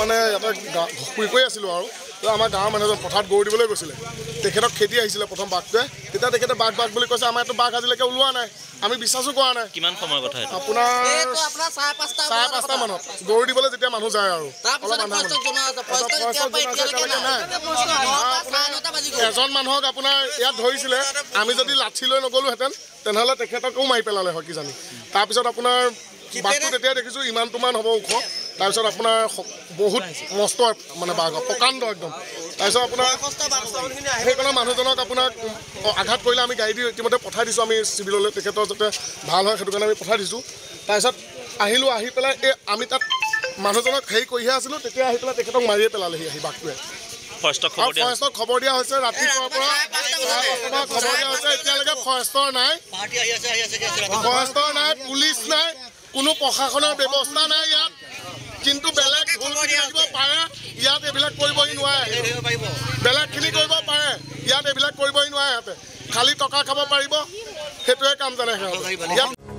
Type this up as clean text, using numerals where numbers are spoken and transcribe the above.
মানে ইয়াতে শুই কৰি আছিলোঁ আৰু আমাৰ গাঁৱৰ মানুহজন পথাৰত গৰু দিবলৈ গৈছিলে তেখেতক খেদি আহিছিলে প্ৰথম বাঘটোৱে তেতিয়া তেখেতে বাঘ বুলি কৈছে আমাৰ এইটো বাঘ আজিলৈকে ওলোৱা নাই আমি বিশ্বাসো কৰা নাই কিমান সময়ৰ কথা এটা আপোনাৰ 5:30 মানত গৰু দিবলৈ যেতিয়া মানুহ যায় আৰু এজন মানুহক আপোনাৰ ইয়াত ধৰিছিলে আমি যদি লাঠি লৈ নগলোহেঁতেন তেনেহ'লে তেখেতকো মাৰি পেলালে হয় কিজানি তাৰপিছত আপোনাৰ বাঘটো তেতিয়া দেখিছোঁ ইমানটোমান হ'ব ওখ তাৰপিছত আপোনাৰ বহুত মস্ত মানে বাঘ প্ৰকাণ্ড একদম তাৰপিছত আপোনাৰ সেইকণৰ মানুহজনক আপোনাক আঘাত কৰিলে আমি গাড়ী দি ইতিমধ্যে পঠাই দিছোঁ আমি চিভিললৈ তেখেতৰ যাতে ভাল হয় সেইটো কাৰণে আমি পঠাই দিছোঁ তাৰপিছত আহিলোঁ আহি পেলাই এই আমি তাত মানুহজনক হেৰি কৰিহে আছিলোঁ তেতিয়া আহি পেলাই তেখেতক মাৰিয়ে পেলালেহি আহি বাঘটোৱে ফৰেষ্টক খবৰ দিয়া হৈছে ৰাতিপুৱাৰ পৰা খবৰ দিয়া হৈছে এতিয়ালৈকে ফৰেষ্টৰ নাই পুলিচ নাই কোনো প্ৰশাসনৰ ব্যৱস্থা নাই ইয়াত কিন্তু বেলেগ ভুল থাকিব পাৰে ইয়াত এইবিলাক কৰিবই নোৱাৰে বেলেগখিনি কৰিব পাৰে ইয়াত এইবিলাক কৰিবই নোৱাৰে ইয়াতে খালি টকা খাব পাৰিব সেইটোৱে কাম জানে সিহঁতে